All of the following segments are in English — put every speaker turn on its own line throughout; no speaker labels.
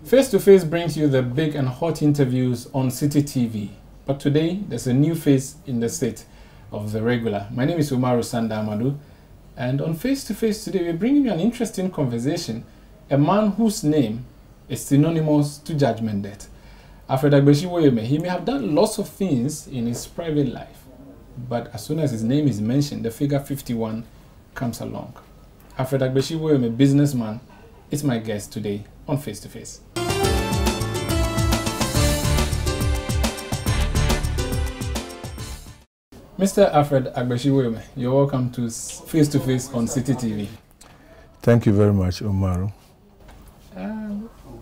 Face to Face brings you the big and hot interviews on Citi TV. But today, there's a new face in the set of the regular. My name is Umaru Sanda Amadu. And on Face to Face today, we're bringing you an interesting conversation. A man whose name is synonymous to judgment debt. Alfred Woyome. He may have done lots of things in his private life, but as soon as his name is mentioned, the figure 51 comes along. Alfred Woyome, businessman, is my guest today on Face to Face. Mr. Alfred Woyome, you're welcome to Face to Face on Citi TV.
Thank you very much, Umaru.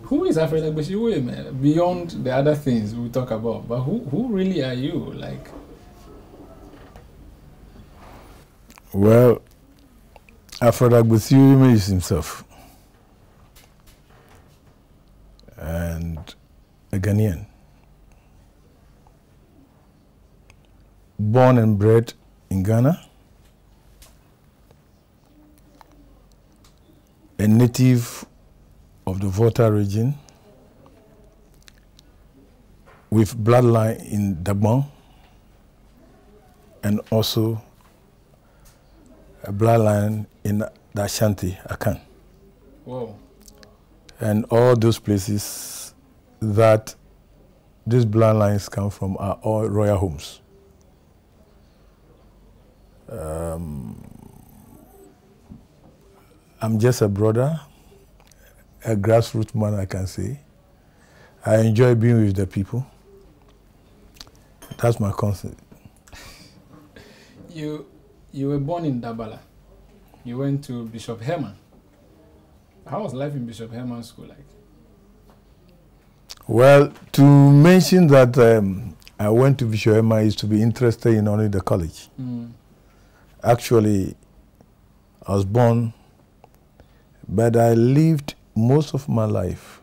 Who is Alfred Woyome? Beyond the other things we talk about, but who really are you? Like,
well, Alfred Woyome is himself, and a Ghanaian, born and bred in Ghana, a native of the Volta region, with bloodline in Dabon, and also a bloodline in the Ashanti, Akan.
whoa.
And all those places that these bloodlines come from are all royal homes. I'm just a brother, a grassroots man, I can say. I enjoy being with the people. That's my concept.
You were born in Dabala. You went to Bishop Herman. How was life in Bishop Herman School like?
Well, to mention that I went to Bishop Herman is to be interested in only the college. Actually, I was born, but I lived most of my life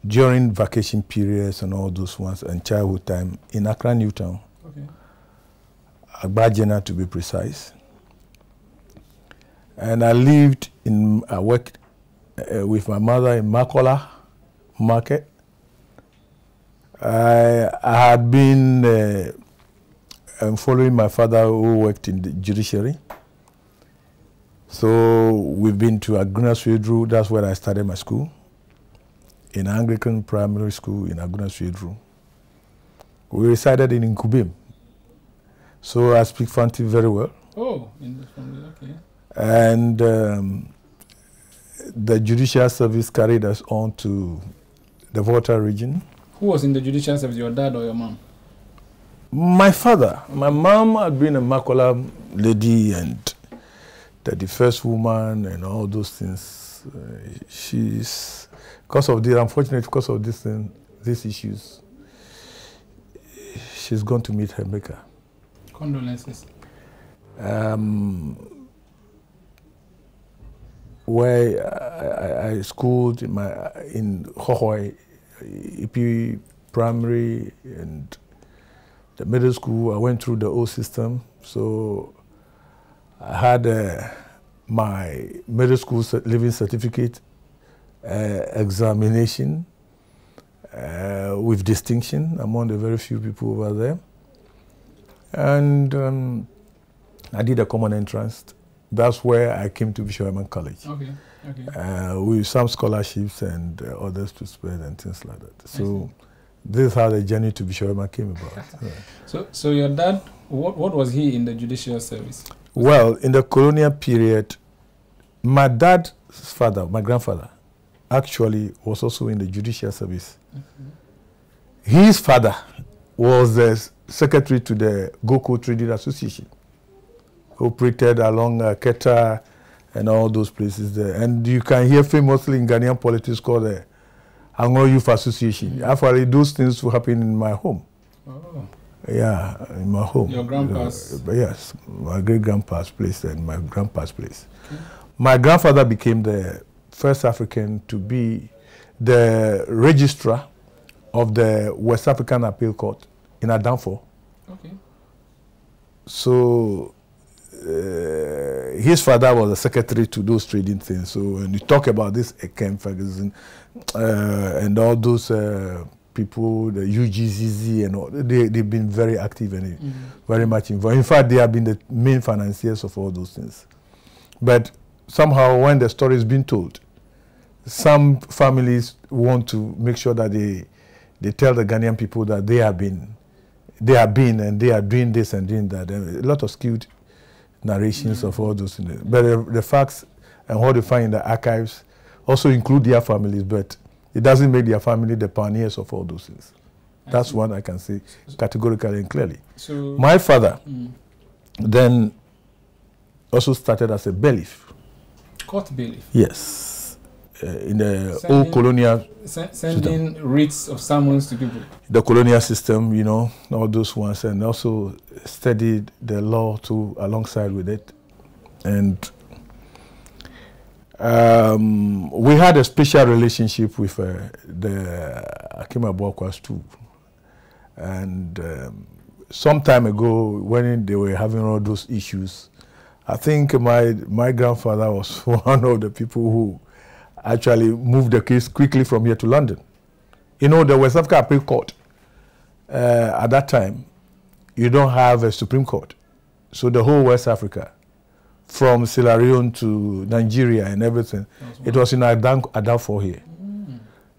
during vacation periods and all those ones and childhood time in Accra, Newtown.
Okay.
Agbajena to be precise. And I worked with my mother in Makola Market. I had been following my father who worked in the judiciary. So we've been to Aguna Swedru. That's where I started my school, in Anglican Primary School in Aguna Swedru. We resided in Nkubim. So I speak Fanti very well.
Oh, in the family, okay.
And the judicial service carried us on to the Volta region.
Who was in the judicial service, your dad or your mom?
My father. My mom had been a Makola lady and the first woman and all those things. She's, because of the, unfortunately, because of this thing, these issues, she's gone to meet her maker.
Condolences.
Where I schooled in Hohoi, EP primary and the middle school. I went through the old system, so I had my middle school living certificate examination with distinction among the very few people over there. And I did a common entrance. That's where I came to Bishop Herman College.
Okay, okay.
With some scholarships and others to spread and things like that. So this is how the journey to Bishop Herman came about. Yeah.
So your dad, what was he in the judicial service?
Well, in the colonial period, my dad's father, my grandfather, actually was also in the judicial service. His father was the secretary to the Goko Trading Association, who operated along Keta and all those places there. And you can hear famously in Ghanaian politics called the Anglo Youth Association. Actually, those things will happen in my home.
Oh.
Yeah, in my home.
Your grandpa's?
Yes, my great-grandpa's place and my grandpa's place. Okay. My grandfather became the first African to be the registrar of the West African Appeal Court in Adamfo.
Okay.
So his father was a secretary to those trading things. So when you talk about this, Ken Ferguson and all those people, the UGZZ and all, they've been very active and very much involved. In fact, they have been the main financiers of all those things. But somehow, when the story is being told, some families want to make sure that they tell the Ghanaian people that they have been and they are doing this and doing that. And a lot of skewed narrations of all those things. But the facts and what they find in the archives also include their families, but it doesn't make their family the pioneers of all those things. That's one I can say categorically and clearly. So my father then also started as a bailiff.
Court bailiff?
Yes. In the old colonial
sending writs of summons to people.
The colonial system, you know, all those ones, and also studied the law too alongside with it. And we had a special relationship with the Akima Bokwas too. And some time ago, when they were having all those issues, I think my grandfather was one of the people who actually moved the case quickly from here to London. You know, the West Africa Appeal Court, at that time, you don't have a Supreme Court. So the whole West Africa, from Sierra Leone to Nigeria and everything, it was in Adanfor here.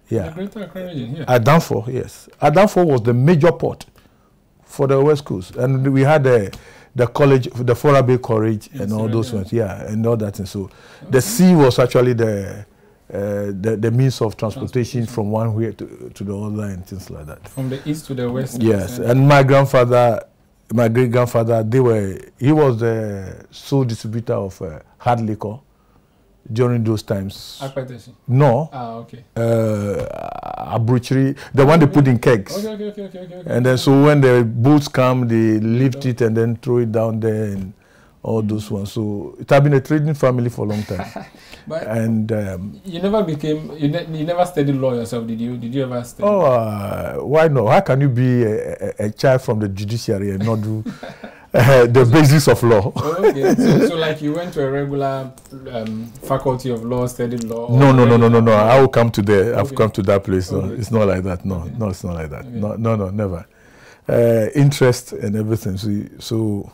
Yeah.
The Greater Accra region here.
Adanfor, yes. Adanfor was the major port for the West Coast. And we had the college, the Forabe College and all those ones, yeah, and all that. And so the sea was actually the means of transportation from one way to the other and things like that.
From the east to the west.
Yes, and my grandfather, my great-grandfather, he was the sole distributor of hard liquor during those times.
Akpetesi?
No.
Ah, okay.
Abruchery, the one they put in kegs. Okay. And then so when the boats come, they lift it and then throw it down there and all those ones. So it had been a trading family for a long time.
But
and
you never became, you never studied law yourself, did you? Did you ever study?
Oh, why not? How can you be a child from the judiciary and not do the basics of law?
Oh, okay. So like you went to a regular faculty of law, studied law?
No. I will come to there. I've come to that place. No, it's not like that. No, no, it's not like that. Okay. No, never. Interest and everything. So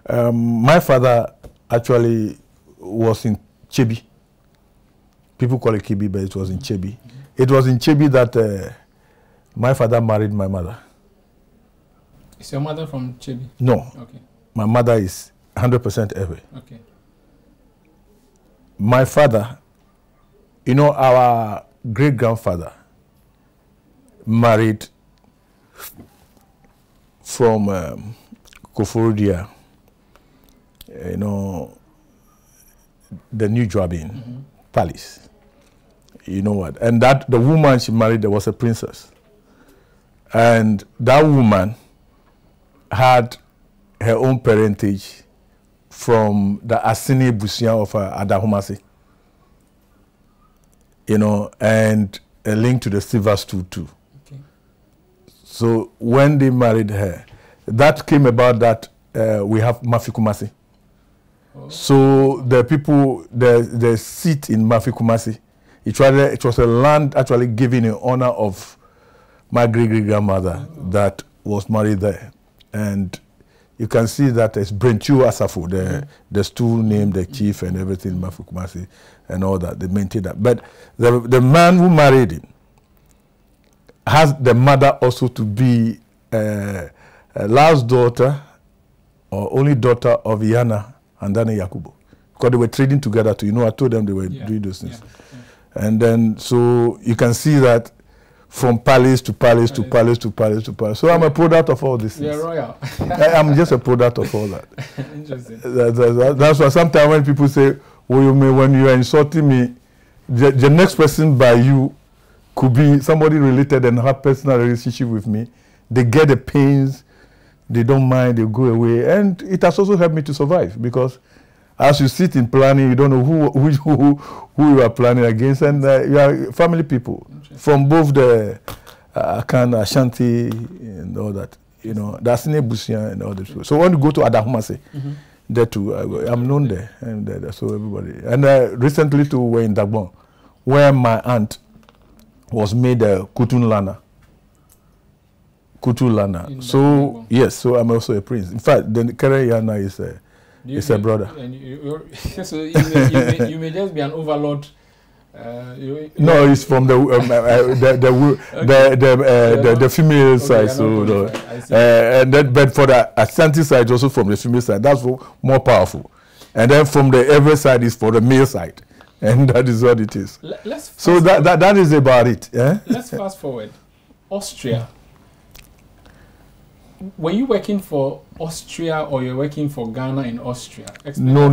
my father actually was in Chebi. People call it Kibi, but it was in Chebi. It was in Chebi that my father married my mother.
Is your mother from Chebi?
No.
Okay.
My mother is 100% Ewe.
Okay.
My father, you know, our great-grandfather married from Koforidua, you know, the New Joabin Palace. You know what? And that the woman she married, there was a princess. And that woman had her own parentage from the Asini Busia of Adahumasi. You know, and a link to the silver stool too. Okay. So when they married her, that came about that we have Mafikumasi. Oh. So the people, the seat in Mafikumasi, it was a land actually given in honor of my great-great-grandmother that was married there. And you can see that it's Brentu Asafo, the stool name, the chief and everything, Mafikumasi and all that. They maintained that. But the man who married him has the mother also to be a last daughter or only daughter of Yana and Dane Yakubu. Because they were trading together too. You know, I told them they were doing those things. Yeah. And then, so you can see that from palace to palace to palace to palace to palace. So I'm a product of all this.
You're royal.
I'm just a product of all that.
Interesting.
That's why sometimes when people say, Woyome, when you are insulting me, the next person by you could be somebody related and have personal relationship with me. They get the pains, they don't mind, they go away. And it has also helped me to survive because as you sit in planning, you don't know who you are planning against, and you are family people from both the Akan, Ashanti, and all that. You know, that's Nebusia and all this. So when you go to Adahumase, there too. I'm known there, and so everybody. And recently too, we're in Dagbon, where my aunt was made a Kutun Lana. So yes, so I'm also a prince. In fact, the current Yana is a brother.
And so you may just be an overlord.
No, it's from the female side. So and then, but for the Ashanti side, also from the female side, that's more powerful. And then from the every side is for the male side, and that is what it is. So that is about it.
Let's fast forward. Austria. Were you working for Austria or you're working for Ghana in Austria?
No.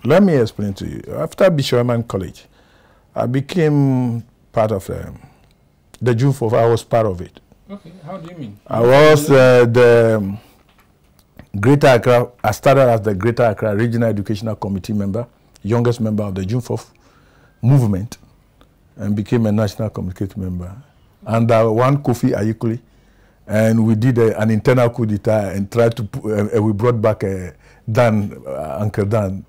Let me explain to you. After Bishop Woyome College, I became part of the June 4th. I was part of it.
Okay, how do you mean?
I was the Greater Accra. I started as the Greater Accra Regional Educational Committee member, youngest member of the June 4th movement, and became a national committee member. And one Kofi Ayikuli. And we did an internal coup d'etat and tried to, we brought back Dan, Uncle Dan,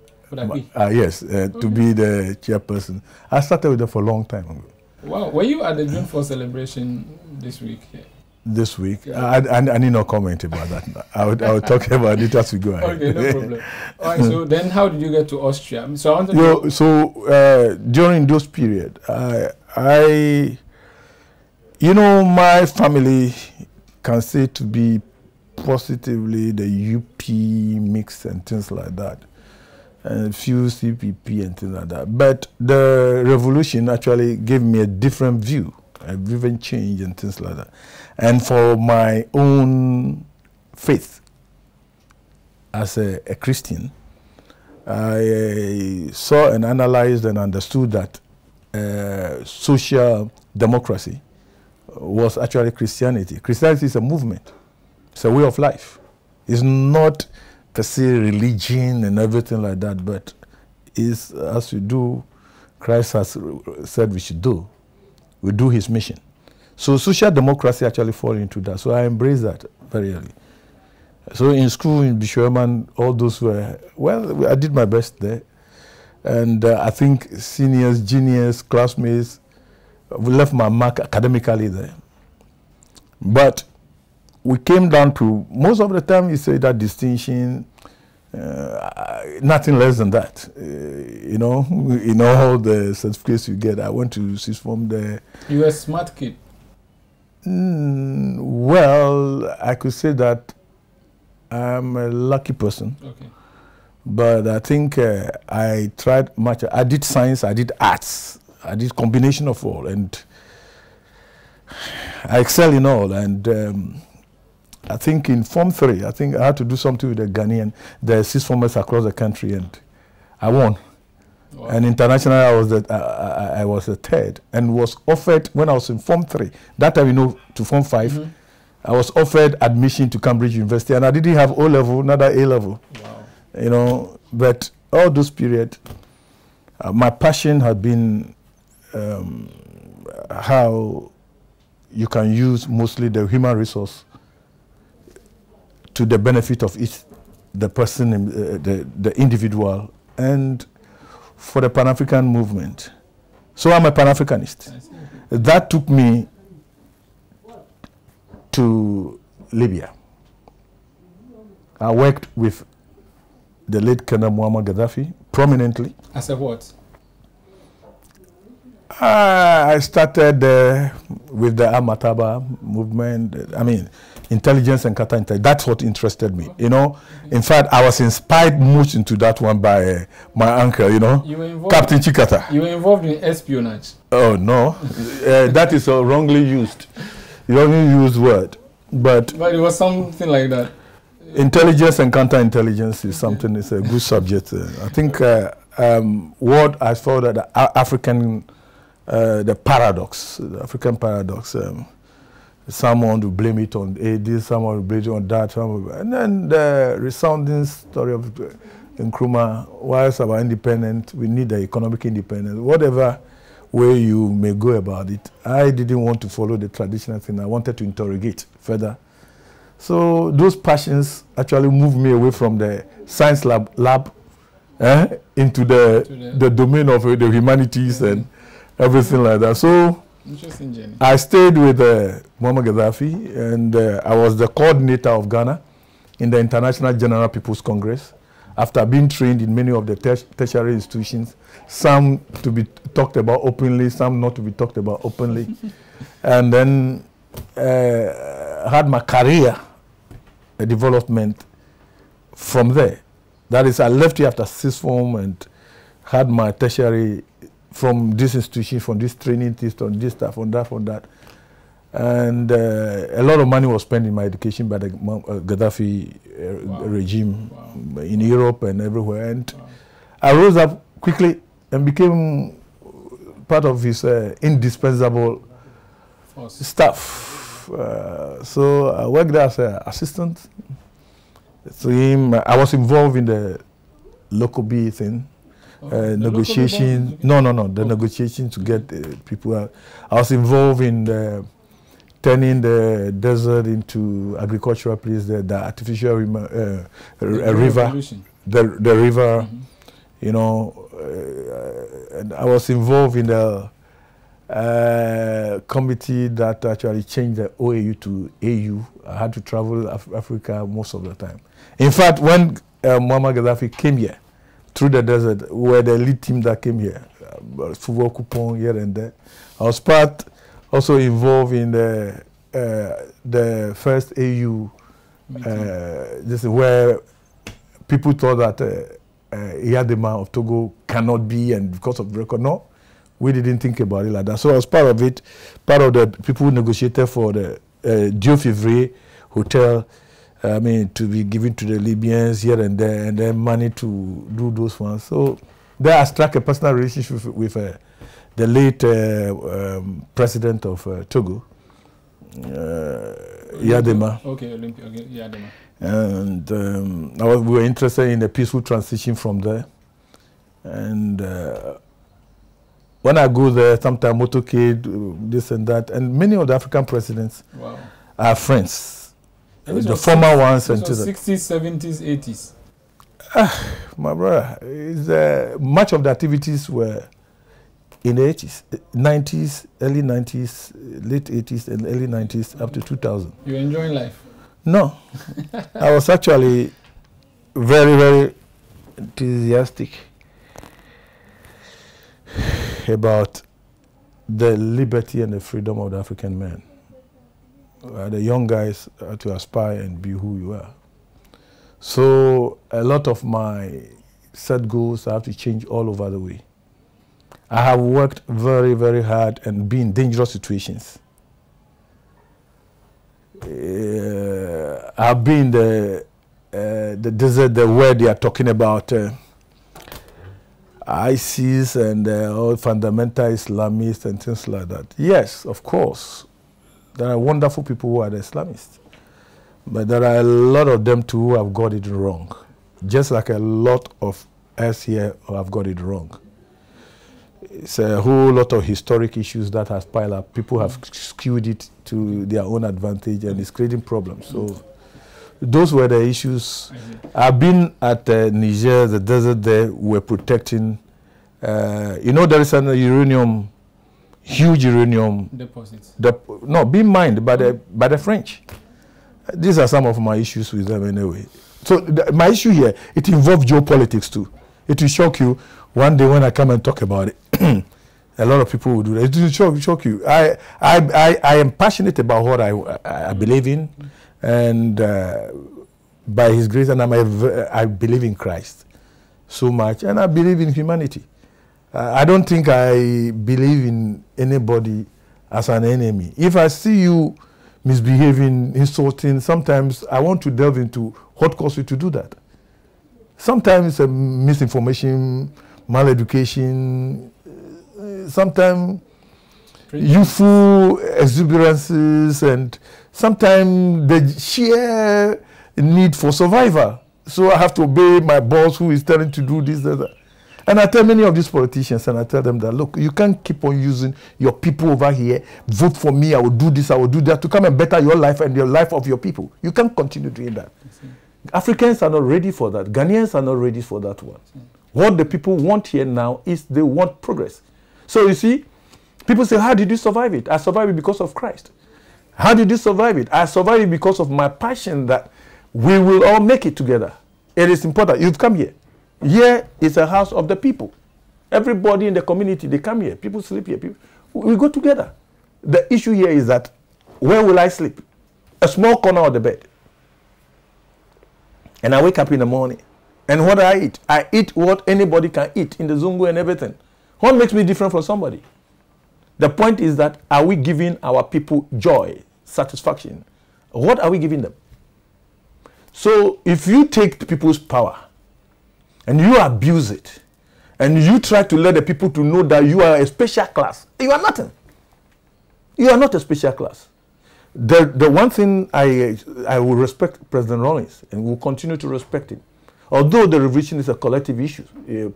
yes, to be the chairperson. I started with them for a long time.
Wow, were you at the June 4th celebration this week?
This week? Yeah. I need no comment about that. I will talk about it as we go ahead.
Okay, no problem. All right, so then how did you get to Austria? So I wanted to
during those period, my family can say to be positively the UP mix and things like that, and a few CPP and things like that. But the revolution actually gave me a different view, a different change and things like that. And for my own faith as a Christian, I saw and analyzed and understood that social democracy was actually Christianity. Christianity is a movement. It's a way of life. It's not per se religion and everything like that, but it's as we do, Christ has said we should do. We do his mission. So social democracy actually falls into that. So I embrace that very early. So in school, in Bishop Woyome, all those were, well, I did my best there. And I think seniors, juniors, classmates, we left my mark academically there. But we came down to, most of the time you say that distinction, nothing less than that. In all the certificates you get, I went to sixth form there.
You were a smart kid.
Well, I could say that I'm a lucky person. Okay. But I think I tried much. I did science, I did arts. I did combination of all, and I excel in all. And I think in Form 3, I think I had to do something with the Ghanaian, the sixth formers across the country, and I won. Wow. And internationally, I was the third, and was offered when I was in Form 3. That time, to Form 5, I was offered admission to Cambridge University, and I didn't have O-level, neither A-level. Wow. But all those periods, my passion had been how you can use mostly the human resource to the benefit of the person, the individual, and for the Pan-African movement. So I'm a Pan-Africanist. That took me to Libya. I worked with the late Colonel Muammar Gaddafi prominently.
As a what?
I started with the Amataba movement. I mean, intelligence and counterintelligence. That's what interested me. In fact, I was inspired much into that one by my uncle. Captain Chikata.
You were involved in espionage.
Oh no, that is a wrongly used word. But
it was something like that.
Intelligence and counterintelligence is something. It's a good subject. I think what I saw that the African. The African paradox. Someone to blame it on this, someone to blame it on that, and then the resounding story of Nkrumah. Whilst our independent, we need the economic independence. Whatever way you may go about it, I didn't want to follow the traditional thing. I wanted to interrogate further So those passions actually moved me away from the science lab into the domain of the humanities and everything like that. So
interesting journey.
I stayed with Muammar Gaddafi, and I was the coordinator of Ghana in the International General People's Congress, after being trained in many of the tertiary institutions, some to be talked about openly, some not to be talked about openly. And then had my career development from there. That is, I left here after sixth form and had my tertiary from this institution, from this training, this, on this stuff, on that. And a lot of money was spent in my education by the Gaddafi regime in Europe and everywhere. And I rose up quickly and became part of his indispensable staff. So I worked as an assistant to him. I was involved in the local B thing. Negotiation. No. The negotiation to get people out. I was involved in turning the desert into agricultural place. The artificial river, the river. You know, and I was involved in the committee that actually changed the OAU to AU. I had to travel Africa most of the time. In fact, when Muammar Gaddafi came here, through the desert, we were the elite team that came here, football coupon here and there. I was also involved in the first AU, this is where people thought that Yadema of Togo cannot be, and because of the record, no, we didn't think about it like that. So I was part of it, part of the people who negotiated for the Dieu-Février hotel, to be given to the Libyans here and there, and then money to do those ones. So there I struck a personal relationship with the late president of Togo, Yadema.
Okay, Yadema.
And we were interested in a peaceful transition from there. And when I go there, sometimes motorcade, this and that, and many of the African presidents are friends. The former ones and
60s, 70s, 80s.
My brother, much of the activities were in the 80s, 90s, early 90s, late 80s, and early 90s up to 2000.
You're enjoying life?
No, I was actually very, very enthusiastic about the liberty and the freedom of the African man. The young guys to aspire and be who you are. So a lot of my set goals I have to change all over the way. I have worked very, very hard and been in dangerous situations. I've been in the desert where they are talking about ISIS and all fundamental Islamists and things like that. Yes, of course. There are wonderful people who are the Islamists. But there are a lot of them too who have got it wrong. Just like a lot of us here who have got it wrong. It's a whole lot of historic issues that has piled up. People have skewed it to their own advantage, and it's creating problems. So those were the issues. I've been at Niger, the desert there, we're protecting. There is an huge uranium
deposits.
Being mined by the French. These are some of my issues with them anyway. So my issue here, it involves geopolitics too. It will shock you one day when I come and talk about it. A lot of people will do that. It will shock you. I am passionate about what I believe in, and by His grace, and I believe in Christ so much, and I believe in humanity. I don't think I believe in anybody as an enemy. If I see you misbehaving, insulting, sometimes I want to delve into what caused you to do that. Sometimes it's a misinformation, maleducation, sometimes youthful exuberances, and sometimes the sheer need for survival. So I have to obey my boss who is telling to do this, that. And I tell many of these politicians, and I tell them that, look, you can't keep on using your people over here, vote for me, I will do this, I will do that, to come and better your life and the life of your people. You can't continue doing that. Africans are not ready for that. Ghanaians are not ready for that one. What the people want here now is they want progress. So you see, people say, how did you survive it? I survived it because of Christ. How did you survive it? I survived it because of my passion that we will all make it together. It is important. You've come here. Here is a house of the people. Everybody in the community, they come here. People sleep here. We go together. The issue here is that, where will I sleep? A small corner of the bed. And I wake up in the morning. And what do I eat? I eat what anybody can eat in the Zungu and everything. What makes me different from somebody? The point is that, are we giving our people joy, satisfaction? What are we giving them? So if you take people's power and you abuse it, and you try to let the people to know that you are a special class, you are nothing. You are not a special class. The one thing I will respect President Rawlings, and will continue to respect him, although the revolution is a collective issue,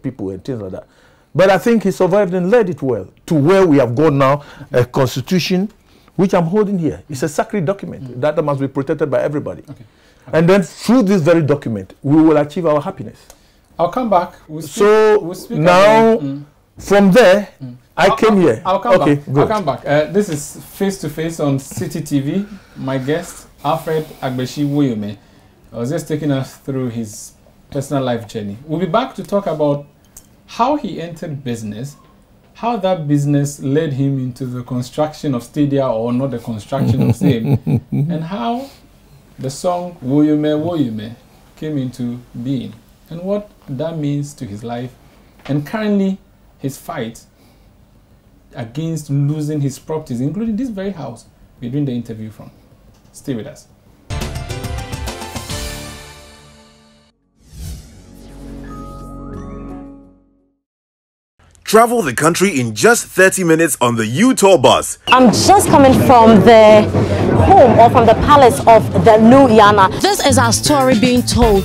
people and things like that. But I think he survived and led it well to where we have gone now, a constitution, which I'm holding here. It's a sacred document that must be protected by everybody.
Okay.
And then through this very document, we will achieve our happiness.
I'll come back. We'll speak
now, from there, I came here.
I'll come back.
Good.
I'll come back. This is Face to Face on Citi TV. My guest, Alfred Woyome, was just taking us through his personal life journey. We'll be back to talk about how he entered business, how that business led him into the construction of stadia, or not the construction of same, and how the song Woyome Woyome came into being, and what that means to his life, and currently his fight against losing his properties, including this very house we're doing the interview from. Stay with us.
Travel the country in just 30 minutes on the U-Tour bus.
I'm just coming from the home, or from the palace of the new Yana. This is our story being told.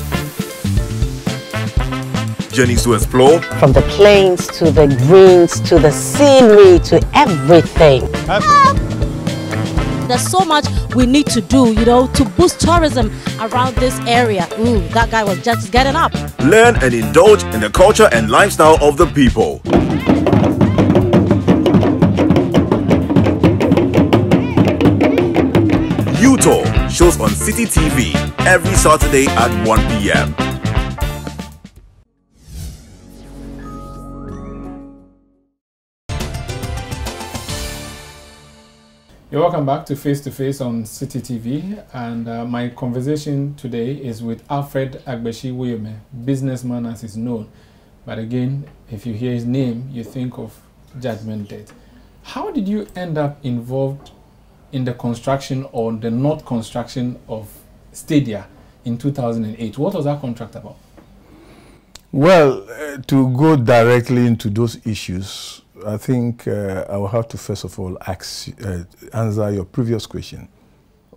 Journeys to explore.
From the plains to the greens to the scenery to everything. There's so much we need to do, you know, to boost tourism around this area. Ooh, that guy was just getting up.
Learn and indulge in the culture and lifestyle of the people. U-Tour shows on Citi TV every Saturday at 1 p.m.
You're welcome back to Face on Citi TV, and my conversation today is with Alfred Woyome, businessman as is known. But again, if you hear his name, you think of Judgment Day. How did you end up involved in the construction or the not construction of stadia in 2008? What was that contract about?
Well, to go directly into those issues, I think I will have to first of all answer your previous question.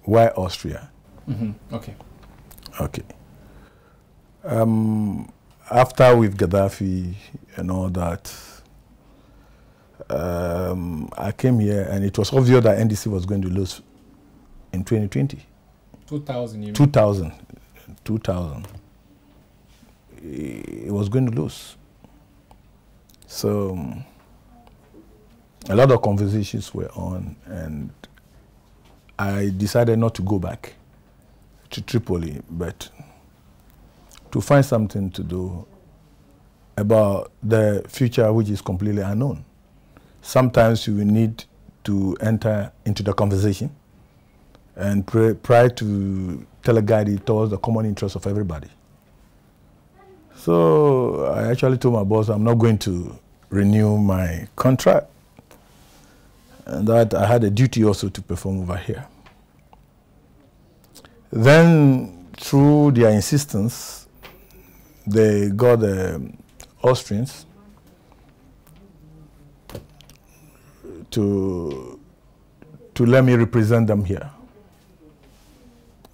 Why Austria?
Okay.
Okay. After with Gaddafi and all that, I came here, and it was obvious that NDC was going to lose in 2020.
2000, you mean?
2000. It was going to lose. So a lot of conversations were on, and I decided not to go back to Tripoli, but to find something to do about the future, which is completely unknown. Sometimes you will need to enter into the conversation and try to teleguide it towards the common interest of everybody. So I actually told my boss I'm not going to renew my contract, and that I had a duty also to perform over here. Then, through their insistence, they got the Austrians to let me represent them here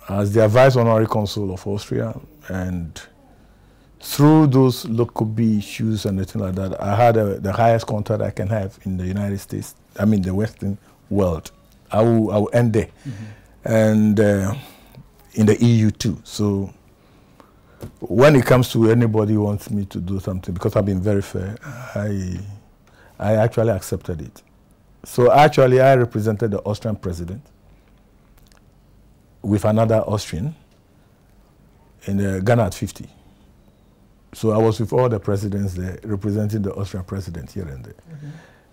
as the Vice Honorary Consul of Austria, and through those local B issues and anything like that, I had the highest contract I can have in the United States, I mean the Western world. I will end there. And in the EU too. So when it comes to anybody who wants me to do something, because I've been very fair, I actually accepted it. So actually I represented the Austrian president with another Austrian in Ghana at 50. So I was with all the presidents there, representing the Austrian president here and there.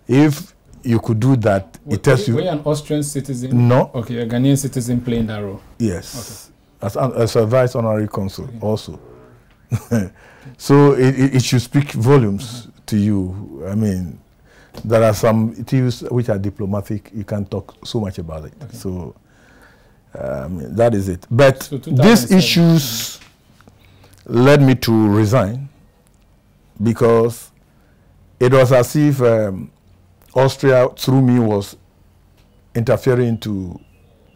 If you could do that, it tells you...
Were you an Austrian citizen?
No.
Okay, a Ghanaian citizen playing that role?
Yes. Okay. As a vice honorary consul also. So it should speak volumes to you. I mean, there are some issues which are diplomatic. You can't talk so much about it. So that is it. But so these issues led me to resign because it was as if Austria, through me, was interfering into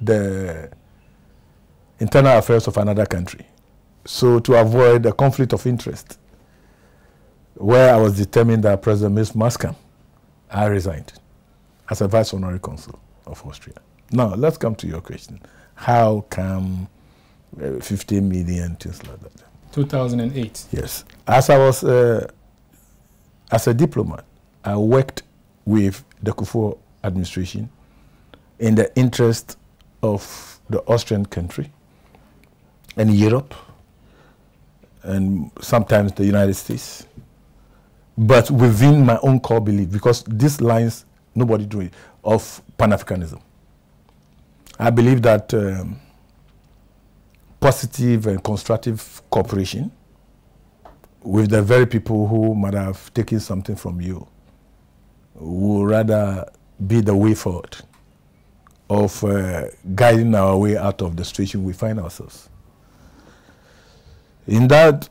the internal affairs of another country. So to avoid a conflict of interest, where I was determined that President must come, I resigned as a vice honorary consul of Austria. Now, let's come to your question. How come 15 million, things like that?
2008.
Yes. As I was, as a diplomat, I worked with the Kufuor administration in the interest of the Austrian country and Europe and sometimes the United States, but within my own core belief, because these lines, nobody do it, of Pan-Africanism. I believe that positive and constructive cooperation with the very people who might have taken something from you would rather be the way forward of guiding our way out of the situation we find ourselves. In that,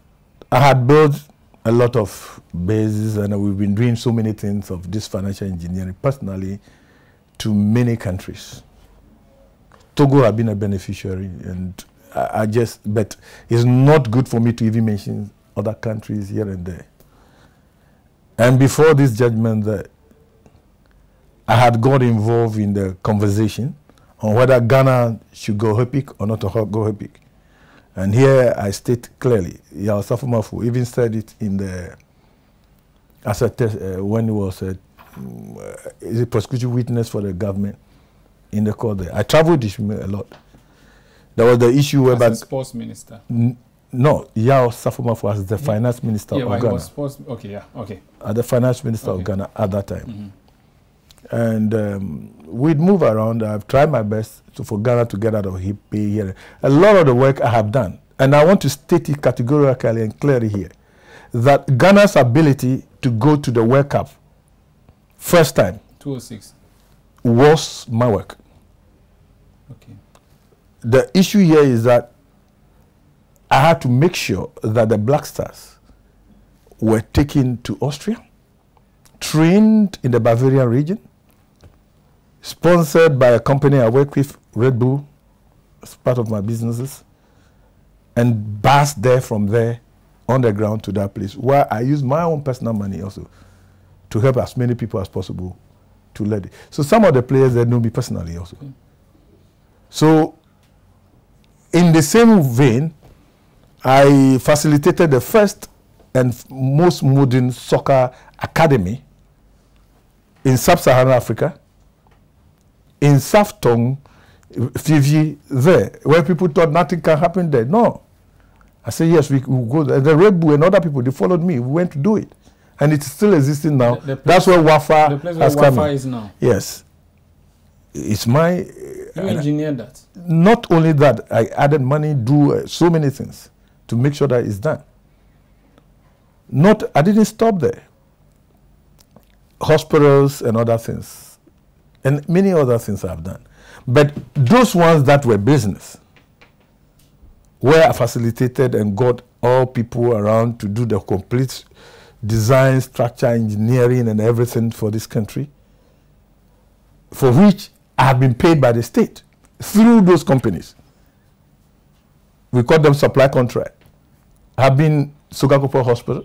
I had built a lot of bases, and we've been doing so many things of this financial engineering personally to many countries. Togo have been a beneficiary, and but it's not good for me to even mention other countries here and there. And before this judgment, I had got involved in the conversation on whether Ghana should go HEPIC or not to go HEPIC. And here I state clearly, Yao Safumafu even said it in the, as a test, when he was a prosecution witness for the government in the court there. I traveled this a lot. There was the issue where...
As the sports minister?
No, Yao Safumafu was the finance minister of Ghana.
Was sports, okay, yeah, okay.
The finance minister of Ghana at that time. And we'd move around. I've tried my best for Ghana to get out of HEPIC here. A lot of the work I have done, and I want to state it categorically and clearly here, that Ghana's ability to go to the World Cup first time
2006
was my work.
Okay.
The issue here is that I had to make sure that the Black Stars were taken to Austria, trained in the Bavarian region, sponsored by a company I work with, Red Bull, as part of my businesses, and passed there from there on the ground to that place, where I use my own personal money also to help as many people as possible to lead it. So some of the players, they know me personally also. So in the same vein, I facilitated the first and most modern soccer academy in sub-Saharan Africa, in Saftong, Fiji, there, where people thought nothing can happen there. No. I said, yes, we will go there. The Red Bull and other people, they followed me. We went to do it. And it's still existing now. That's where Wafa has come in.
Is now.
Yes. It's my...
You engineered that?
Not only that, I added money, do so many things to make sure that it's done. I didn't stop there. Hospitals and other things. And many other things I've done. But those ones that were business, where I facilitated and got all people around to do the complete design, structure, engineering, and everything for this country, for which I have been paid by the state through those companies. We call them supply contract. Have been Sogakopo Hospital,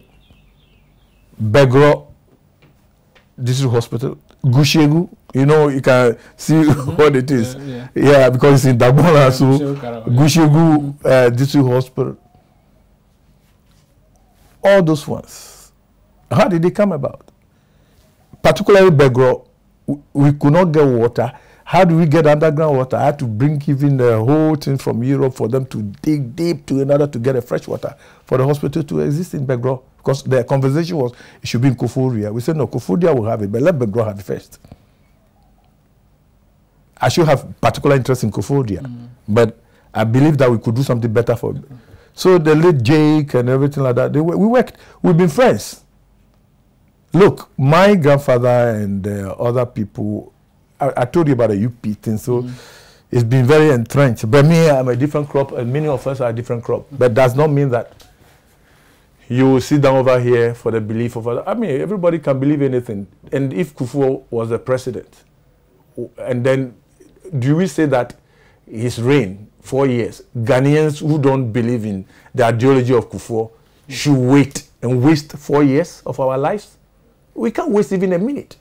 Begro District Hospital, Gushegu. You know, you can see what it is. Yeah, because it's in Dabola, so Gushegu District Hospital. All those ones. How did they come about? Particularly Begro, we could not get water. How do we get underground water? I had to bring even the whole thing from Europe for them to dig deep to another to get a fresh water for the hospital to exist in Begro. Because the conversation was it should be in Koforia. We said no, Koforia will have it, but let Begro have it first. I should have particular interest in Koforia, but I believe that we could do something better for it. So the late Jake and everything like that, we worked. We've been friends. Look, my grandfather and other people, I told you about the UP thing, so it's been very entrenched. But me, I'm a different crop, and many of us are a different crop. But does not mean that you will sit down over here for the belief of other. I mean, everybody can believe anything. And if Kufuor was the president, and then do we say that his reign, 4 years, Ghanaians who don't believe in the ideology of Kufuor should wait and waste 4 years of our lives? We can't waste even a minute.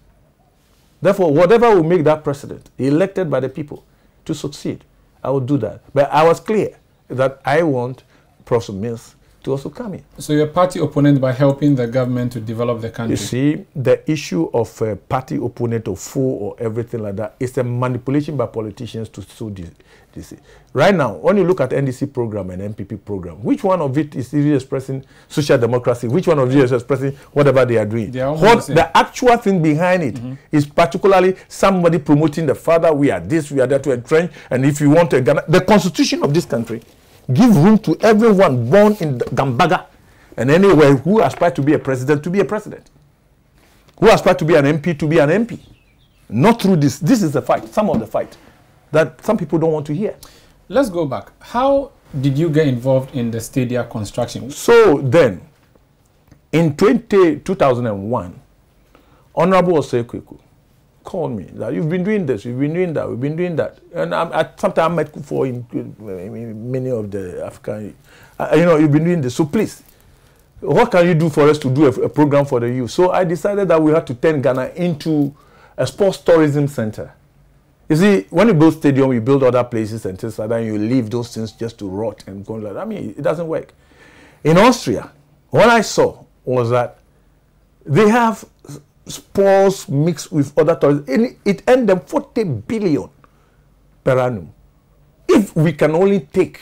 Therefore, whatever will make that president elected by the people to succeed, I will do that. But I was clear that I want Professor Mills to also come in.
So you're a party opponent by helping the government to develop the country?
You see, the issue of a party opponent or foe or everything like that is a manipulation by politicians to sow this. Right now, when you look at NDC program and MPP program, which one of it is really expressing social democracy? Which one of it is expressing whatever they are doing?
They are
the actual thing behind it is particularly somebody promoting the father, we are this, we are that, to entrench, and if you want a Ghana, the constitution of this country give room to everyone born in Gambaga and anywhere who aspire to be a president, who aspire to be an MP, to be an MP. Not through this. This is the fight, some of the fight that some people don't want to hear.
Let's go back. How did you get involved in the stadia construction?
So then, in 2001, Honorable Osekweku called me that you've been doing this, you've been doing that, we've been doing that. And sometimes I met for many of the African, you know, you've been doing this. So please, what can you do for us to do a program for the youth? So I decided that we had to turn Ghana into a sports tourism center. You see, when you build stadium, you build other places and things like that, and you leave those things just to rot and go like that. I mean, it doesn't work. In Austria, what I saw was that they have sports mixed with other tourism. It earned them 40 billion per annum. If we can only take,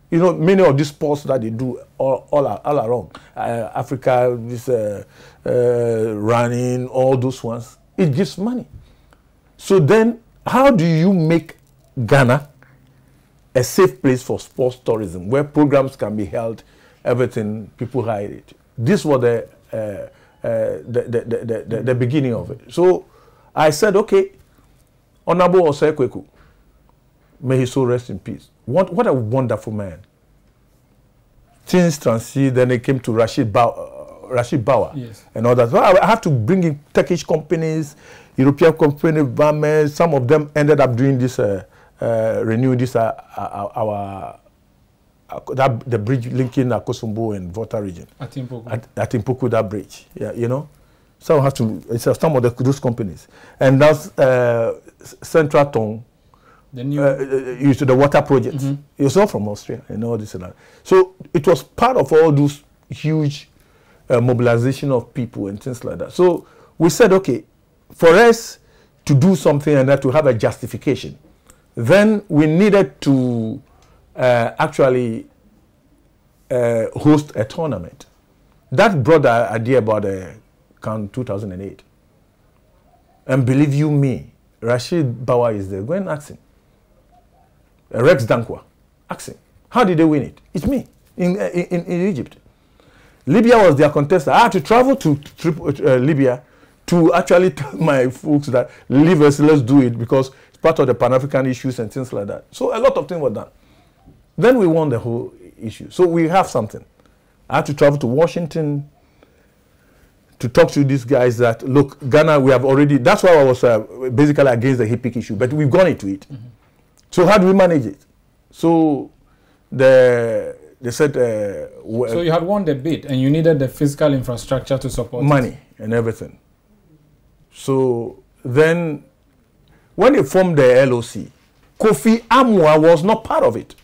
you know, many of these sports that they do all around Africa, this running, all those ones, it gives money. So then, how do you make Ghana a safe place for sports tourism, where programs can be held, everything, people hide it? This was the beginning of it. So I said, okay, Honorable Osekweku, may he so rest in peace. What a wonderful man. Things transit, then it came to Rashid Bauer,
yes,
and all that. So I have to bring in Turkish companies, European companies, some of them ended up doing this, renew this, the bridge linking Akosombo and Volta region. Atimpoku, that bridge, yeah, you know. So I have to, it's some of those companies. And that's Central Tong, the new used to the water project. It was all from Austria and all this and that. So it was part of all those huge mobilization of people and things like that. So we said, okay, for us to do something and that to have a justification, then we needed to actually host a tournament. That brought the idea about CAN 2008. And believe you me, Rashid Bauer is there. Go and ask him. Rex Dankwa, ask him. How did they win it? It's me in Egypt. Libya was their contestant. I had to travel to Libya to actually tell my folks that leave us, let's do it, because it's part of the Pan-African issues and things like that. So a lot of things were done. Then we won the whole issue. So we have something. I had to travel to Washington to talk to these guys that, look, Ghana, we have already, that's why I was basically against the HIPIC issue, but we've gone into it. So how do we manage it? So the they said...
so you had won the bid and you needed the physical infrastructure to support
money and everything. So then, when they formed the LOC, Kofi Amwa was not part of it.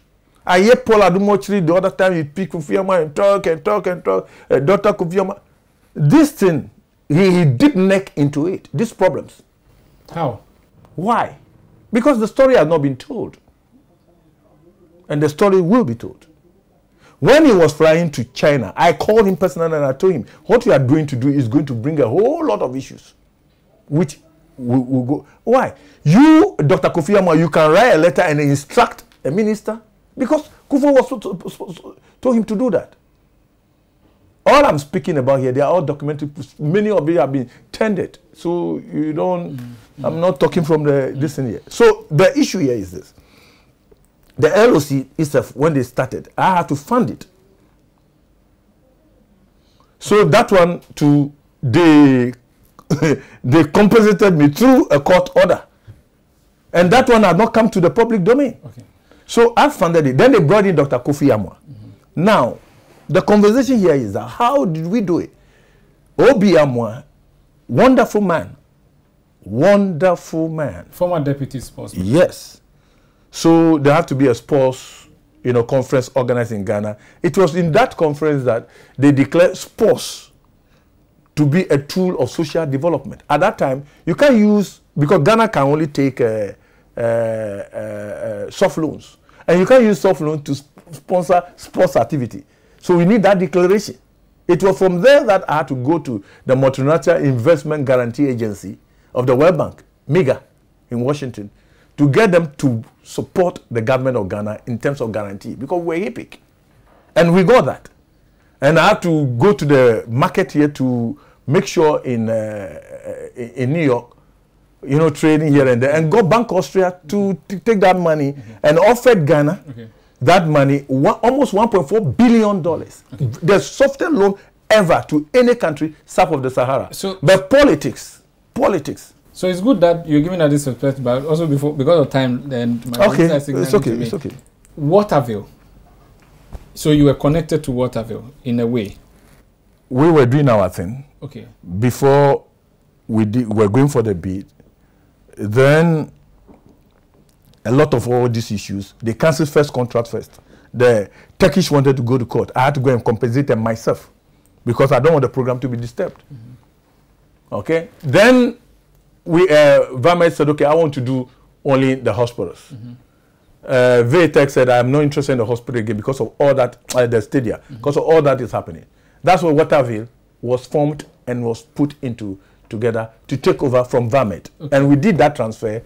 I hear Paul Adumochiri the other time he pick Kofi Amwa and talk. Dr. Kofi Amwa. This thing, he deep neck into it. These problems.
How?
Why? Because the story has not been told. And the story will be told. When he was flying to China, I called him personally and I told him, what you are going to do is going to bring a whole lot of issues, which will go. Why? You, Dr. Kofi Amwa, you can write a letter and instruct a minister, because Kufuor was told him to do that. All I'm speaking about here, they are all documented. Many of you have been tendered. So you don't, I'm not talking from this thing here. So the issue here is this. The LOC itself, when they started, I had to fund it. So that one, they compensated me through a court order. And that one had not come to the public domain.
Okay.
So I funded it. Then they brought in Dr. Kofi Amwa. Now, the conversation here is that how did we do it? Obi Amwa, wonderful man. Wonderful man.
Former deputy spokesman.
Yes. So there had to be a sports, conference organized in Ghana. It was in that conference that they declared sports to be a tool of social development. At that time, you can't use, because Ghana can only take soft loans. And you can't use soft loans to sponsor sports activity. So we need that declaration. It was from there that I had to go to the Multinational Investment Guarantee Agency of the World Bank, MIGA, in Washington, to get them to support the government of Ghana in terms of guarantee, because we're HIPIC. And we got that. And I had to go to the market here to make sure in New York, trading here and there, and go Bank Austria to take that money and offered Ghana that money, almost $1.4 billion. The softest loan ever to any country south of the Sahara. So, but politics.
So it's good that you're giving us this perspective, but also because of time, then my
it's okay.
Waterville. So you were connected to Waterville in a way.
We were doing our thing.
Okay.
Before we were going for the bid, then a lot of all these issues, they canceled first contract first. The Turkish wanted to go to court. I had to go and compensate them myself because I don't want the program to be disturbed. Okay. Then Vamet said, okay, I want to do only the hospitals. VTech said, I'm not interested in the hospital again because of all that, the stadium, because of all that is happening. That's why Waterville was formed and was put together to take over from Vamet. Okay. And we did that transfer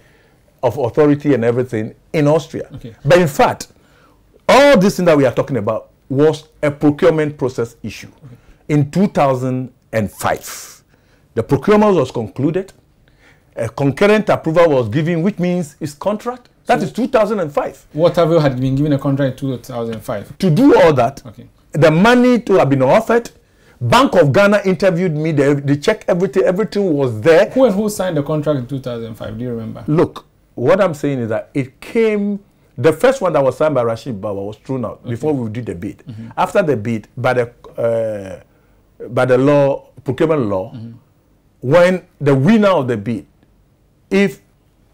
of authority and everything in Austria. Okay. But in fact, all this thing that we are talking about was a procurement process issue. Okay. In 2005, the procurement was concluded. A concurrent approval was given, which means it's contract. That is 2005.
Waterville had been given a contract in 2005.
To do all that, the money to have been offered, Bank of Ghana interviewed me, they checked everything was there.
Who signed the contract in 2005? Do you remember?
Look, what I'm saying is that it came, the first one that was signed by Rashid Bawa was thrown out before we did the bid. After the bid, by the law, procurement law, when the winner of the bid, if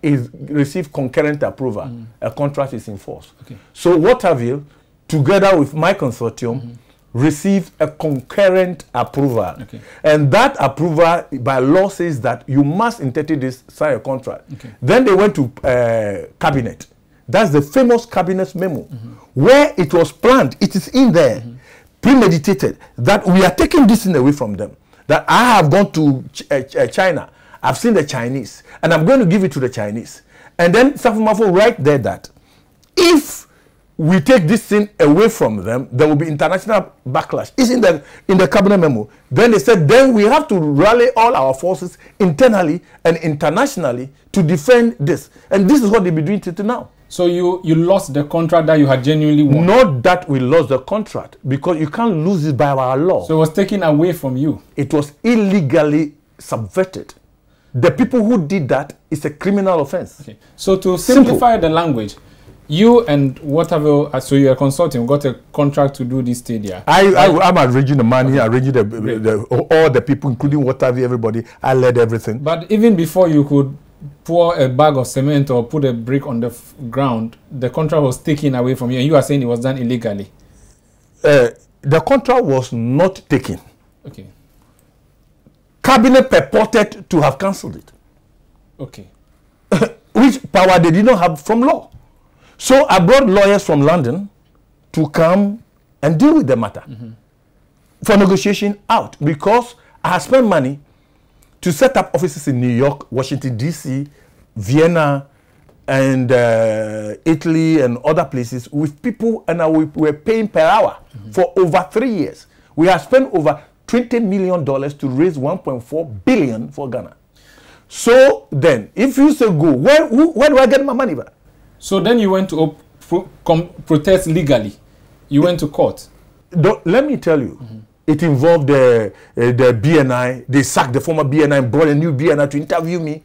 it receives concurrent approval, a contract is in force. Okay. So Waterville, together with my consortium, received a concurrent approval. Okay. And that approval by law says that you must, in 30 days, sign a contract. Okay. Then they went to cabinet. That's the famous cabinet memo, where it was planned, it is in there, premeditated, that we are taking this thing away from them. That I have gone to China, I've seen the Chinese, and I'm going to give it to the Chinese. And then Safumafo write there that if we take this thing away from them, there will be international backlash. It's in the cabinet memo. Then they said, then we have to rally all our forces internally and internationally to defend this. And this is what they've been doing till now.
So you lost the contract that you had genuinely won?
Not that we lost the contract, because you can't lose it by our law.
So it was taken away from you?
It was illegally subverted. The people who did that is a criminal offense.
Okay. So to simplify the language, You and whatever, so you're a consultant, got a contract to do this stadium.
I'm arranging the money, arranging all the people, including whatever, everybody. I led everything.
But even before you could pour a bag of cement or put a brick on the ground, the contract was taken away from you, and you are saying it was done illegally.
The contract was not taken.
Okay.
Cabinet purported to have cancelled it.
Okay.
Which power they did not have from law. So I brought lawyers from London to come and deal with the matter for negotiation out, because I had spent money to set up offices in New York, Washington, D.C., Vienna, and Italy and other places with people, and we were paying per hour for over 3 years. We have spent over $20 million to raise $1.4 billion for Ghana. So then, if you say go, where do I get my money back?
So then you went to protest legally. You went to court.
Let me tell you, it involved the BNI. They sacked the former BNI and brought a new BNI to interview me.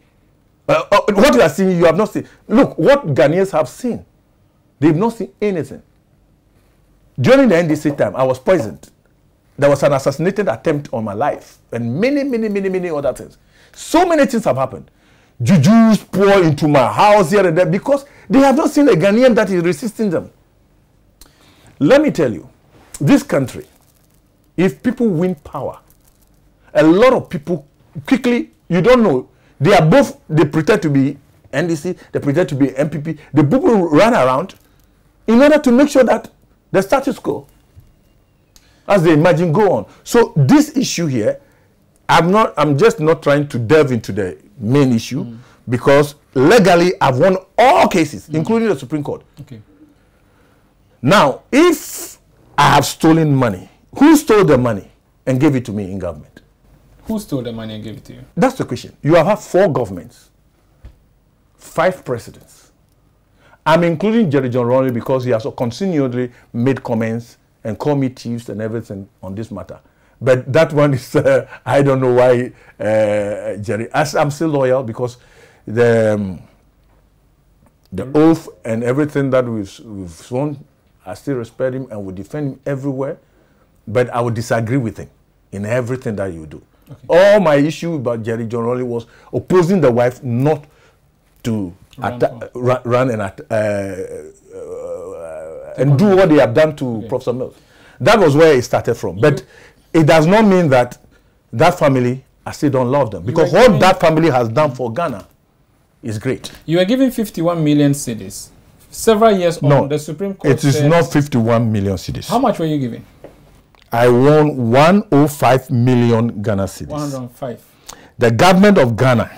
What you are seeing, you have not seen. Look, what Ghanaians have seen, they've not seen anything. During the NDC time, I was poisoned. There was an assassinated attempt on my life, and many other things. So many things have happened. Jujus pour into my house here and there because they have not seen a Ghanaian that is resisting them. Let me tell you, this country, if people win power, a lot of people quickly, you don't know, they pretend to be NDC, they pretend to be MPP, the people run around in order to make sure that the status quo, as they imagine, go on. So this issue here, I'm just not trying to delve into the main issue because legally I've won all cases, including the Supreme Court.
Okay.
Now, if I have stolen money, who stole the money and gave it to me in government?
Who stole the money and gave it to you?
That's the question. You have had 4 governments, 5 presidents. I'm including Jerry John Ronley because he has continually made comments and called me thieves and everything on this matter. But that one is, I don't know why, Jerry. I'm still loyal because the oath and everything that we've sworn, I still respect him and will defend him everywhere. But I would disagree with him in everything that you do. Okay. All my issue about Jerry John Ronley was opposing the wife not to run and do what they have done to Professor Mills. That was where it started from. But it does not mean that that family, I still don't love them. Because what that family has done for Ghana is great. You
were given 51 million cedis. Several years on, the Supreme Court
it is not 51 million cedis.
How much were you given?
I won 105 million Ghana cedis.
105.
The government of Ghana,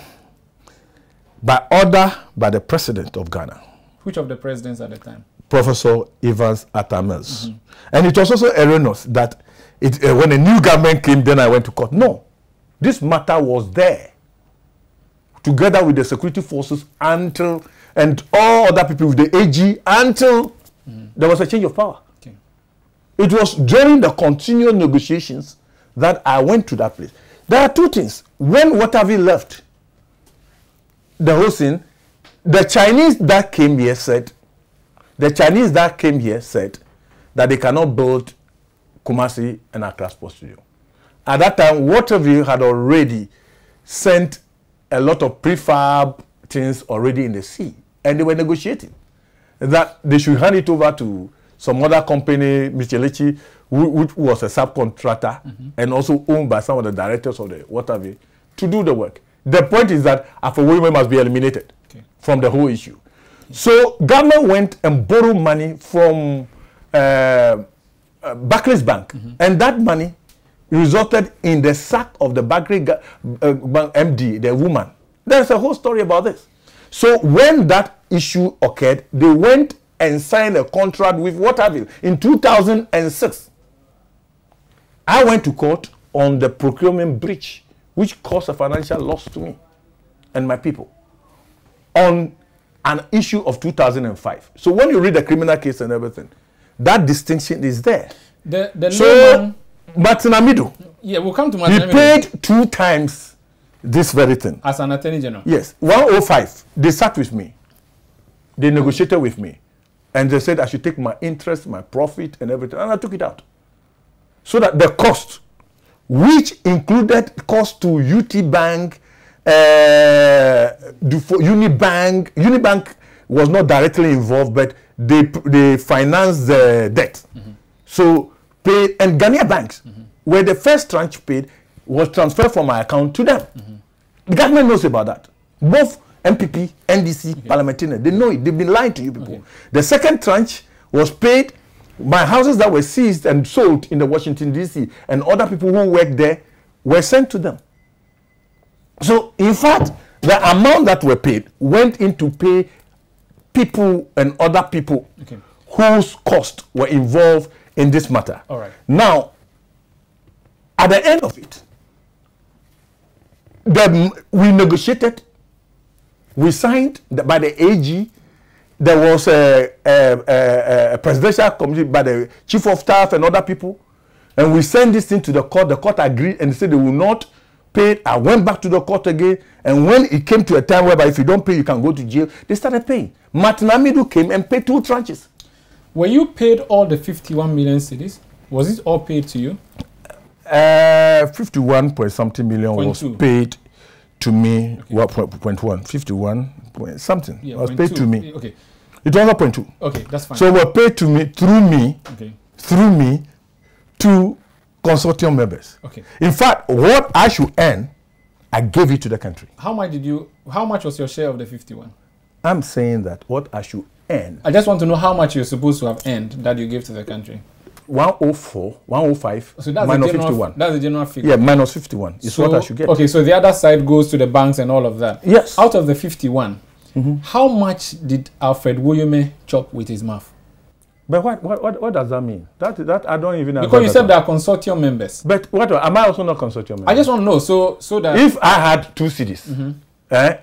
by order by the president of Ghana.
Which of the presidents at the time?
Professor Evans Atamels. And it was also erroneous that when a new government came, then I went to court. No. This matter was there, together with the security forces until, and all other people with the AG, until there was a change of power. Okay. It was during the continued negotiations that I went to that place. There are 2 things. When Wataville left the whole scene, the Chinese that came here said that they cannot build Kumasi and Accra Sports Studio. At that time, Waterville had already sent a lot of prefab things already in the sea, and they were negotiating that they should hand it over to some other company, Michelechi, which was a subcontractor and also owned by some of the directors of the Waterville, to do the work. The point is that Alfred Woyome must be eliminated from the whole issue. So government went and borrowed money from Barclays Bank, and that money resulted in the sack of the Barclays MD, the woman. There's a whole story about this. So when that issue occurred, they went and signed a contract with Waterville in 2006. I went to court on the procurement breach, which caused a financial loss to me and my people, on an issue of 2005. So when you read the criminal case and everything, that distinction is there. So Martin Amidu,
we'll come to Martin
Amidu. He paid 2 times this very thing.
As an attorney general?
Yes. 105, they sat with me. They negotiated with me. And they said I should take my interest, my profit, and everything. And I took it out. So that the cost, which included cost to UT Bank, Unibank was not directly involved, but they financed the debt. So paid, and Ghanaian banks, where the first tranche paid, was transferred from my account to them. The government knows about that. Both MPP, NDC, parliamentarians, they know it. They've been lying to you people. The second tranche was paid. My houses that were seized and sold in the Washington, D.C., and other people who worked there were sent to them. So, in fact, the amount that were paid went in to pay people and other people whose costs were involved in this matter.
All right.
Now, at the end of it, we negotiated, we signed by the AG. There was a presidential committee by the chief of staff and other people, and we sent this thing to the court. The court agreed and said they will not pay it. I went back to the court again, and when it came to a time whereby if you don't pay, you can go to jail, they started paying. Martin Amidu came and paid 2 tranches.
Were you paid all the 51 million cedis? Was it all paid to you?
51 point something million was paid to me.
Okay.
What, 0.1? 51 point something was paid to me.
Okay.
It was 0.2.
Okay, that's fine.
So were paid to me through me to consortium members.
Okay.
In fact, what I should earn, I gave it to the country.
How much was your share of the 51?
I'm saying that what I should earn.
I just want to know how much you're supposed to have earned that you gave to the country.
104, 105,
so that's
minus
the general,
51.
That's the general figure.
Yeah, minus 51 is what I should get.
Okay, so the other side goes to the banks and all of that.
Yes.
Out of the 51, how much did Alfred Woyome chop with his mouth?
But what does that mean? That I don't even know.
Because you said they are consortium members.
But what am I also not consortium member?
I just want to know so that
if I had 2 cities,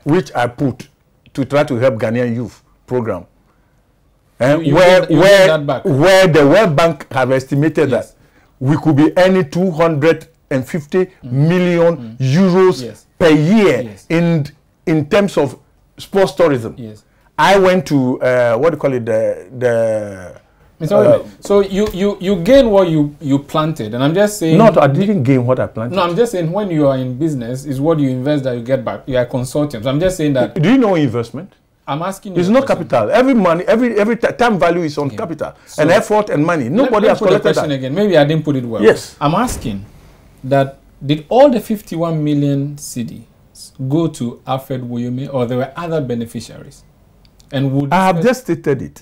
which I put to try to help Ghanaian youth program, where the World Bank have estimated that we could be earning 250 million euros per year in terms of sports tourism. I went to what do you call it,
so you gain what you planted, and I'm just saying.
No, I didn't gain what I planted.
No, I'm just saying when you are in business, is what you invest that you get back. You are consortium. So I'm just saying that.
Do you know investment?
I'm asking you.
It's not capital. Every money, every time value is on capital so and effort and money. Nobody has collected that.
Again. Maybe I didn't put it well.
Yes.
I'm asking that did all the 51 million cedis go to Alfred Woyome, or there were other beneficiaries? And would
I have just stated it.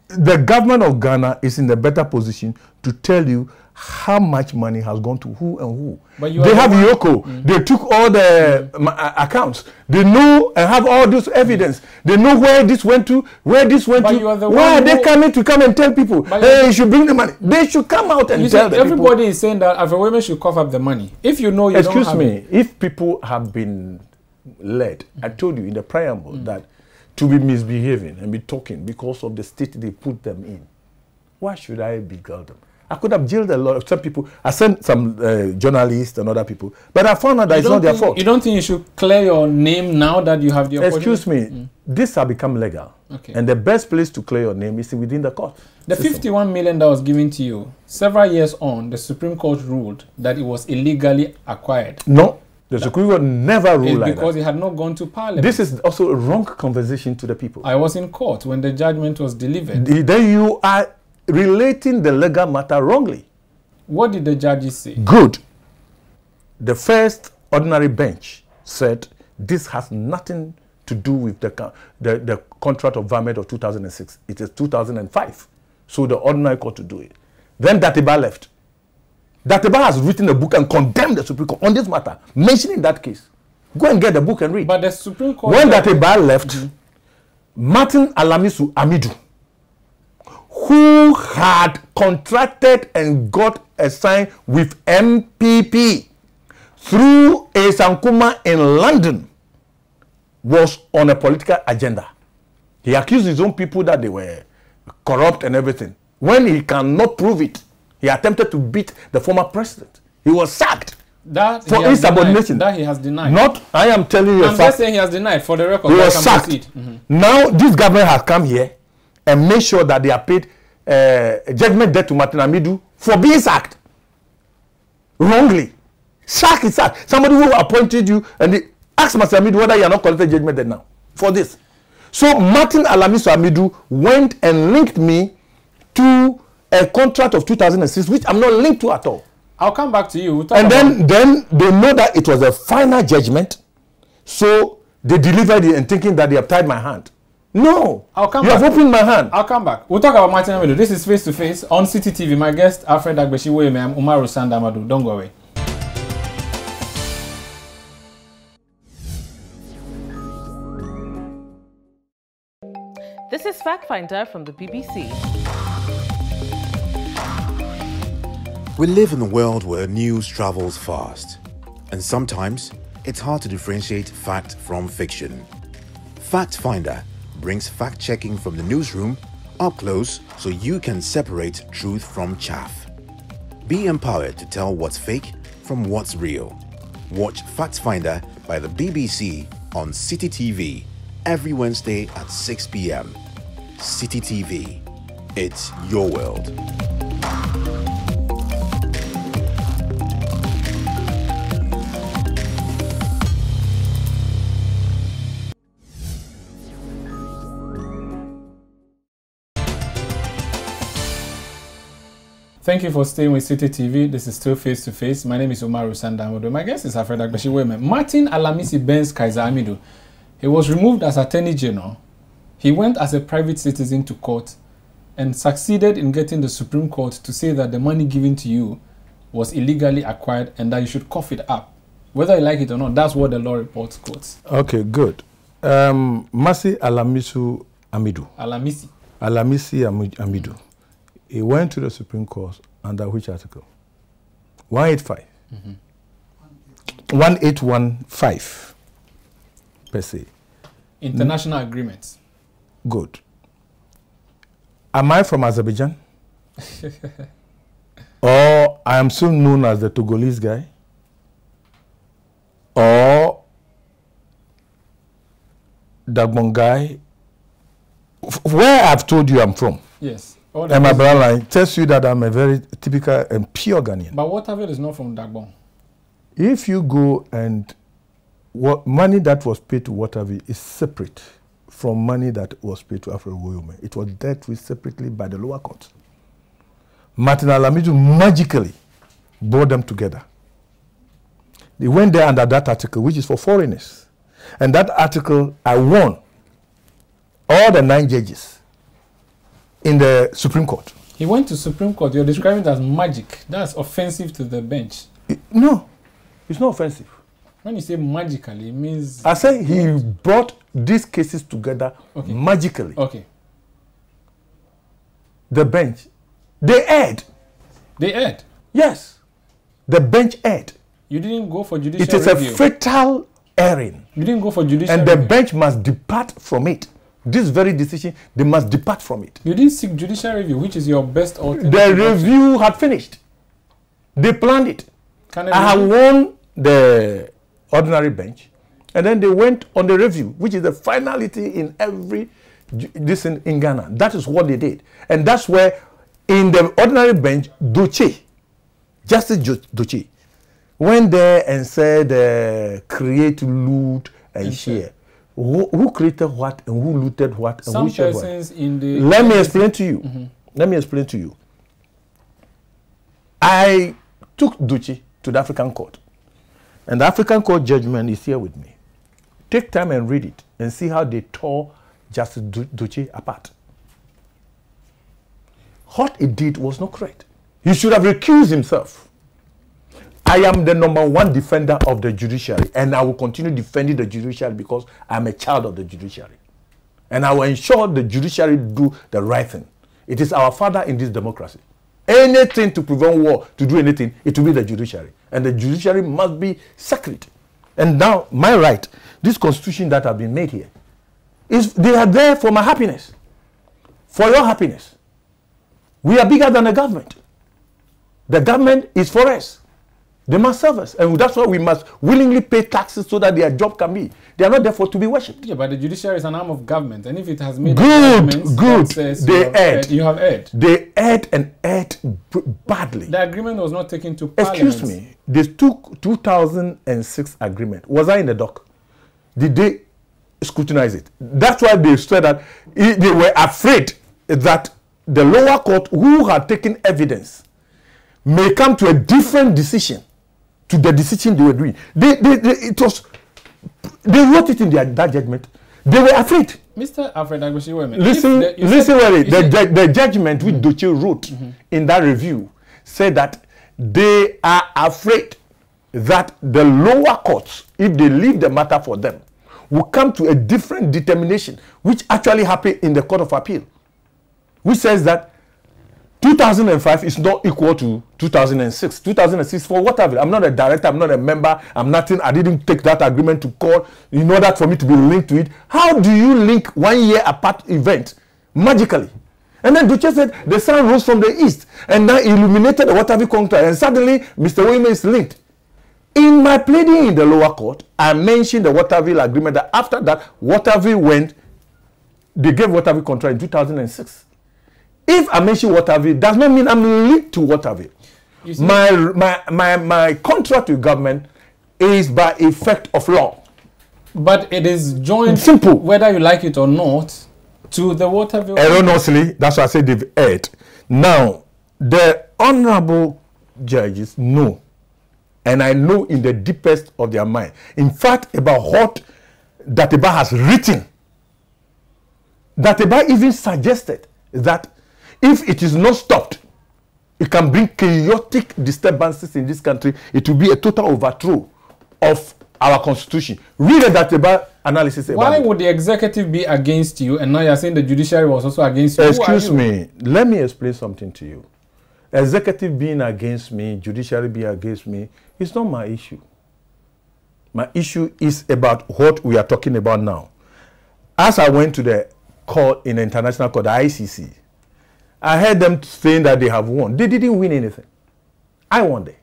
The government of Ghana is in a better position to tell you how much money has gone to who and who. But they have Yoko. They took all the accounts. They know and have all this evidence. They know where this went to, where this went to. Why are they coming to come and tell people, hey, you should bring the money? They should come out and tell the
everybody people. Is saying that Alfred Woyome should cough up the money. If you know you
Excuse
don't have
me, if people have been led, I told you in the preamble that to be misbehaving and be talking because of the state they put them in, why should I beguile them? I could have jailed a lot of some people. I sent some journalists and other people, but I found out that it's not their fault.
You don't think you should clear your name now that you have the opportunity?
Excuse me, this has become legal. Okay. And the best place to clear your name is within the court.
The 51 million that was given to you, several years on, the Supreme Court ruled that it was illegally acquired.
No, the Supreme Court never ruled like that.
Because it had not gone to Parliament.
This is also a wrong conversation to the people.
I was in court when the judgment was delivered.
Then you are relating the legal matter wrongly.
What did the judges say?
Good. The first ordinary bench said this has nothing to do with the contract of Varmet of 2006. It is 2005. So the ordinary court to do it. Then Datiba left. Datiba has written a book and condemned the Supreme Court on this matter, mentioning that case. Go and get the book and read.
But the Supreme Court...
When Datiba left, Martin Alamisu Amidu, who had contracted and got a sign with MPP through a Sankuma in London, was on a political agenda. He accused his own people that they were corrupt and everything. When he cannot prove it, he attempted to beat the former president. He was sacked for insubordination.
That he has denied.
Not, I am telling you.
I'm just saying he has denied, for the record.
He was sacked. Now this government has come here and make sure that they are paid judgment debt to Martin Amidu for being sacked wrongly. Sack is sacked. Somebody who appointed you and they ask Martin Amidu whether you are not collecting judgment debt now for this. So Martin Alamisu Amidu went and linked me to a contract of 2006, which I'm not linked to at all.
I'll come back to you.
And then they know that it was a final judgment, so they delivered it and thinking that they have tied my hand. No,
I'll come
you
back.
have opened my hand.
I'll come back. We'll talk about Martin Amidu. This is Face to Face on Citi TV. My guest, Alfred Woyome. I'm Umaru Sanda Amadu. Don't go away.
This is Fact Finder from the BBC.
We live in a world where news travels fast, and sometimes it's hard to differentiate fact from fiction. Fact Finder brings fact-checking from the newsroom up close so you can separate truth from chaff. Be empowered to tell what's fake from what's real. Watch Fact Finder by the BBC on Citi TV every Wednesday at 6 p.m. Citi TV. It's your world.
Thank you for staying with Citi TV. This is still Face to Face. My name is Umaru Sanda Amadu. My guest is Alfred Woyome. Martin Alamisi Benz Kaiser Amidu. He was removed as Attorney General. He went as a private citizen to court and succeeded in getting the Supreme Court to say that the money given to you was illegally acquired and that you should cough it up. Whether you like it or not, that's what the law report quotes.
Okay, good. Masi Alamisu Amidu. Alamisi Amidu. He went to the Supreme Court under which article? 185. 1815 per se.
International agreements.
Good. Am I from Azerbaijan? Or I am still known as the Togolese guy? Or Dagbon guy? Where I've told you I'm from.
Yes.
And my bloodline tells you that I'm a very typical and pure Ghanaian.
But Waterville is not from Dagbon.
If you go and what money that was paid to Waterville is separate from money that was paid to Alfred Woyome. It was dealt with separately by the lower court. Martin Alamidu magically brought them together. They went there under that article, which is for foreigners. And that article, I won all the 9 judges in the Supreme Court.
He went to Supreme Court. You're describing it as magic. That's offensive to the bench.
No, it's not offensive.
When you say magically, it means...
I say he brought these cases together magically.
Okay.
The bench, they erred.
They erred?
Yes. The bench erred.
You didn't go for judicial
review. It is a fatal erring.
You didn't go for judicial
review.
And
the bench must depart from it. This very decision, they must depart from it.
You didn't seek judicial review, which is your best alternative.
The review had finished. They planned it. I have won the ordinary bench, and then they went on the review, which is the finality in every this in Ghana. That is what they did. And that's where, in the ordinary bench, Justice Doche, went there and said, create, loot, and share. Who created what and who looted what and
some
who shared
persons
what?
In the
Let me explain to you. Let me explain to you. I took Doche to the African court. And the African court judgment is here with me. Take time and read it and see how they tore Justice Doche apart. What he did was not correct. He should have recused himself. I am the #1 defender of the judiciary, and I will continue defending the judiciary because I'm a child of the judiciary. And I will ensure the judiciary do the right thing. It is our father in this democracy. Anything to prevent war, to do anything, it will be the judiciary. And the judiciary must be sacred. And now, my right, this constitution that have been made here, they are there for my happiness, for your happiness. We are bigger than the government. The government is for us. They must serve us. And that's why we must willingly pay taxes so that their job can be. They are not there for to be worshipped.
Yeah, but the judiciary is an arm of government. And if it has made
good,
they erred. You have erred.
They erred and erred badly.
The agreement was not taken to Parliament.
Excuse me. They took 2006 agreement. Was I in the dock? Did they scrutinize it? That's why they said that they were afraid that the lower court, who had taken evidence, may come to a different decision to the decision they were doing. They wrote it in that judgment. They were afraid.
Mr. Alfred Woyome,
listen, the judgment which Doche wrote in that review said that they are afraid that the lower courts, if they leave the matter for them, will come to a different determination, which actually happened in the Court of Appeal, which says that 2005 is not equal to 2006. 2006, for whatever. I'm not a director, I'm not a member, I'm nothing. I didn't take that agreement to court in order for me to be linked to it. How do you link 1 year apart event magically? And then Duche said the sun rose from the east and now illuminated the Watavi contract, and suddenly Mr. Woyome is linked. In my pleading in the lower court, I mentioned the Waterville agreement that after that, Waterville went, they gave Waterville contract in 2006. If I mention Waterville, does not mean I'm linked to Waterville. My contract with government is by effect of law.
But it is joined,
simple,
whether you like it or not, to the Waterville.
Erroneously, that's why I said they've erred. Now, the honorable judges know, and I know in the deepest of their mind, in fact, about what Dateba has written. Dateba even suggested that if it is not stopped, it can bring chaotic disturbances in this country. It will be a total overthrow of our constitution. Read the Dateba analysis about
Why
it.
would the executive be against you, and now you're saying the judiciary was also against you?
Excuse me. Let me explain something to you. Executive being against me, judiciary being against me, it's not my issue. My issue is about what we are talking about now. As I went to the court in the international court, the ICC, I heard them saying that they have won. They didn't win anything. I won there.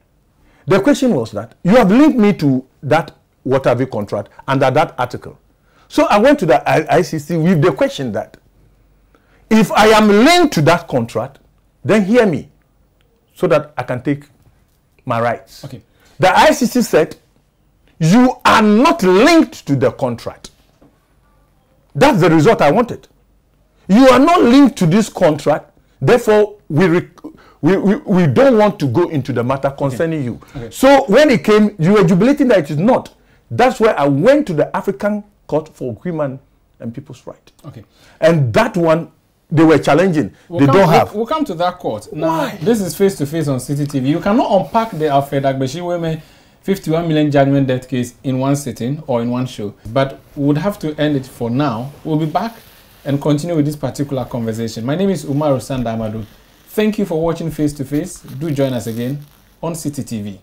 The question was that you have linked me to that Waterville contract under that article. So I went to the ICC with the question that if I am linked to that contract, then hear me so that I can take my rights.
Okay.
The ICC said, you are not linked to the contract. That's the result I wanted. You are not linked to this contract, therefore we don't want to go into the matter concerning you. Okay. So when it came, you were jubilating that it is not. That's why I went to the African Court for Human and People's Rights. Okay. And that one, they were challenging. We'll
come to that court. Now,
why?
This is Face to Face on Citi TV. You cannot unpack the Alfred Woyome 51 million judgment death case in one sitting or in one show. But we would have to end it for now. We'll be back and continue with this particular conversation. My name is Umaru Sanda Amadu. Thank you for watching Face to Face. Do join us again on Citi TV.